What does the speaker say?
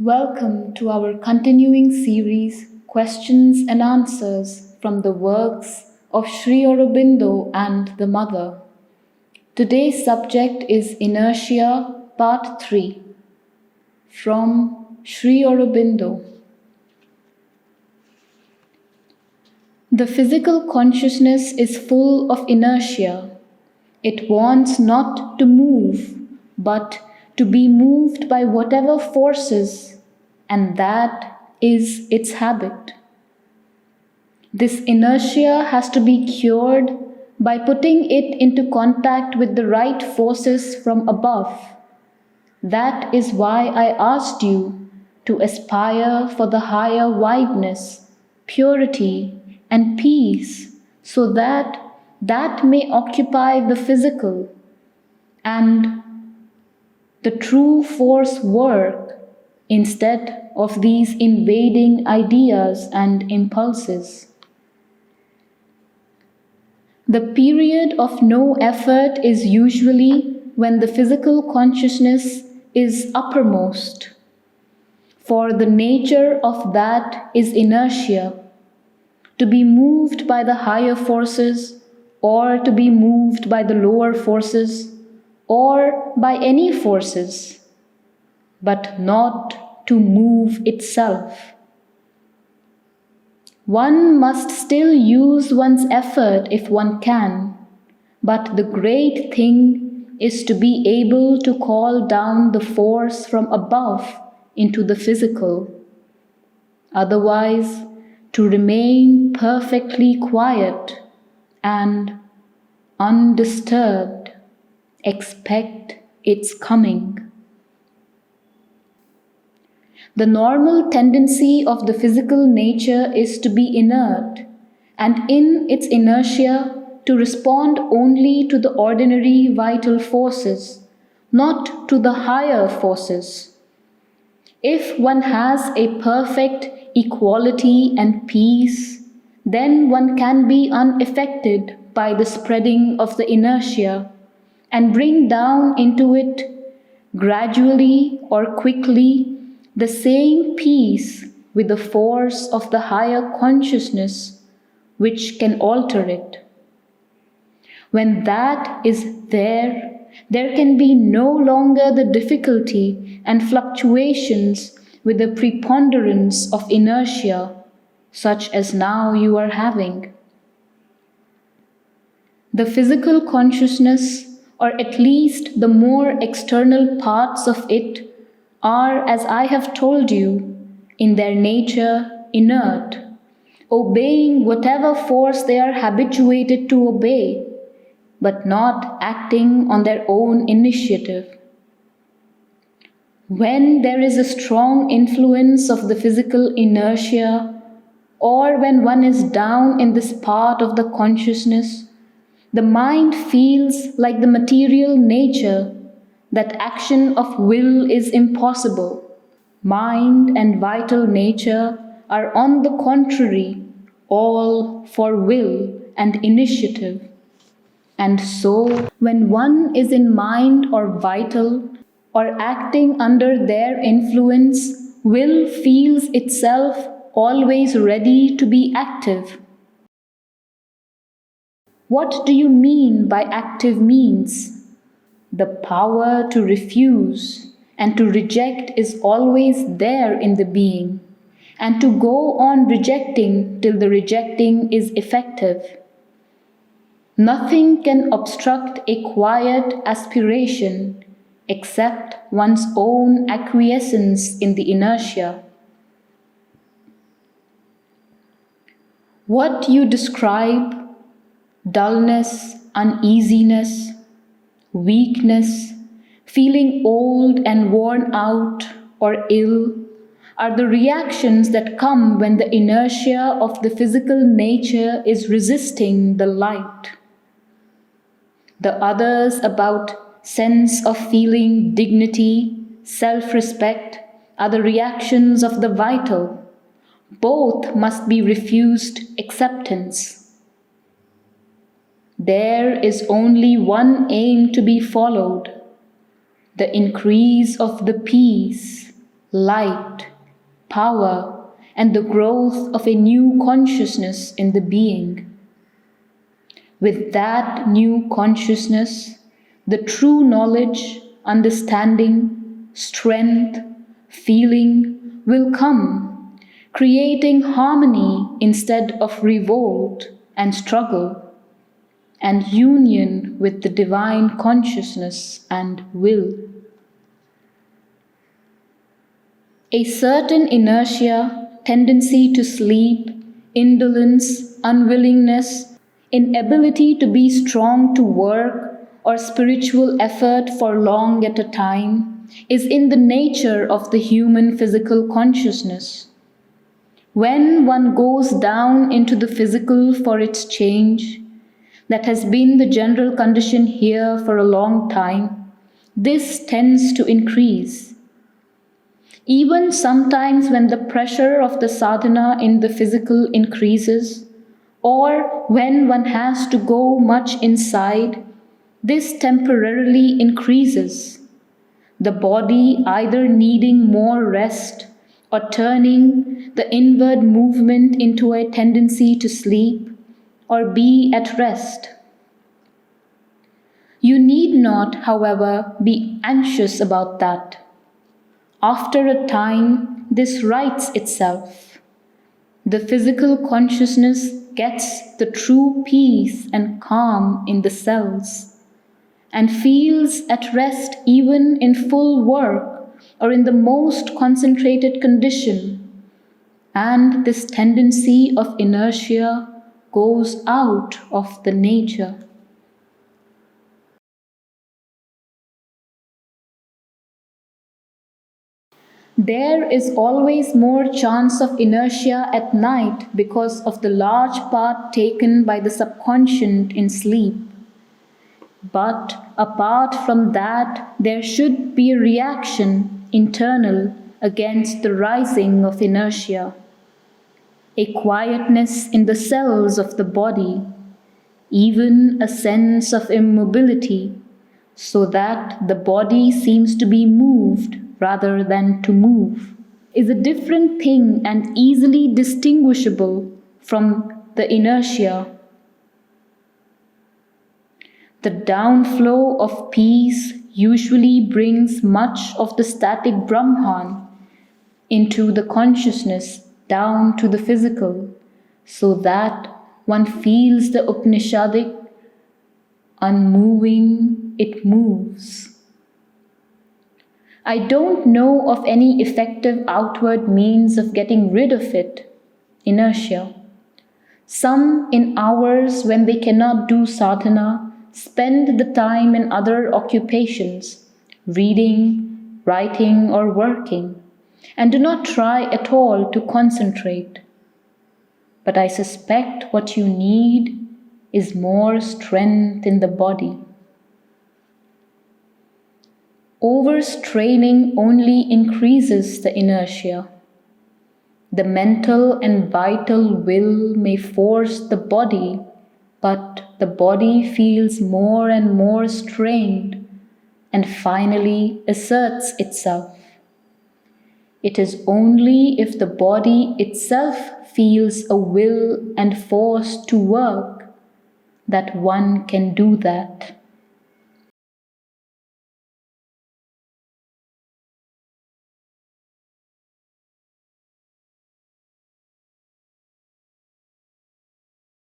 Welcome to our continuing series Questions and Answers from the works of Sri Aurobindo and the Mother. Today's subject is Inertia, Part 3 from Sri Aurobindo. The physical consciousness is full of inertia. It wants not to move, but to be moved by whatever forces, and that is its habit. This inertia has to be cured by putting it into contact with the right forces from above. That is why I asked you to aspire for the higher wideness, purity, and peace, so that that may occupy the physical and the true force work instead of these invading ideas and impulses. The period of no effort is usually when the physical consciousness is uppermost, for the nature of that is inertia, to be moved by the higher forces or to be moved by the lower forces or by any forces, but not to move itself. One must still use one's effort if one can, but the great thing is to be able to call down the force from above into the physical. Otherwise, to remain perfectly quiet and undisturbed, expect its coming. The normal tendency of the physical nature is to be inert, and in its inertia to respond only to the ordinary vital forces, not to the higher forces. If one has a perfect equality and peace, then one can be unaffected by the spreading of the inertia and bring down into it, gradually or quickly, the same peace with the force of the higher consciousness which can alter it. When that is there can be no longer the difficulty and fluctuations with the preponderance of inertia, such as now you are having. The physical consciousness, or at least the more external parts of it, are, as I have told you, in their nature inert, obeying whatever force they are habituated to obey, but not acting on their own initiative. When there is a strong influence of the physical inertia, or when one is down in this part of the consciousness, the mind feels like the material nature that action of will is impossible. Mind and vital nature are, on the contrary, all for will and initiative. And so, when one is in mind or vital, or acting under their influence, will feels itself always ready to be active. What do you mean by active means? The power to refuse and to reject is always there in the being, and to go on rejecting till the rejecting is effective. Nothing can obstruct a quiet aspiration except one's own acquiescence in the inertia. What you describe, dullness, uneasiness, weakness, feeling old and worn out or ill, are the reactions that come when the inertia of the physical nature is resisting the light. The others about sense of feeling, dignity, self-respect are the reactions of the vital. Both must be refused acceptance. There is only one aim to be followed, the increase of the peace, light, power, and the growth of a new consciousness in the being. With that new consciousness, the true knowledge, understanding, strength, feeling will come, creating harmony instead of revolt and struggle, and union with the divine consciousness and will. A certain inertia, tendency to sleep, indolence, unwillingness, inability to be strong to work or spiritual effort for long at a time is in the nature of the human physical consciousness. When one goes down into the physical for its change, that has been the general condition here for a long time, this tends to increase. Even sometimes when the pressure of the sadhana in the physical increases, or when one has to go much inside, this temporarily increases, the body either needing more rest or turning the inward movement into a tendency to sleep or be at rest. You need not, however, be anxious about that. After a time, this rights itself. The physical consciousness gets the true peace and calm in the cells, and feels at rest even in full work or in the most concentrated condition, and this tendency of inertia goes out of the nature. There is always more chance of inertia at night because of the large part taken by the subconscious in sleep. But apart from that, there should be a reaction, internal, against the rising of inertia. A quietness in the cells of the body, even a sense of immobility, so that the body seems to be moved rather than to move, is a different thing and easily distinguishable from the inertia. The downflow of peace usually brings much of the static Brahman into the consciousness down to the physical, so that one feels the Upanishadic unmoving, it moves. I don't know of any effective outward means of getting rid of it, inertia. Some in hours when they cannot do sadhana spend the time in other occupations, reading, writing, or working, and do not try at all to concentrate. But I suspect what you need is more strength in the body. Overstraining only increases the inertia. The mental and vital will may force the body, but the body feels more and more strained and finally asserts itself. It is only if the body itself feels a will and force to work that one can do that.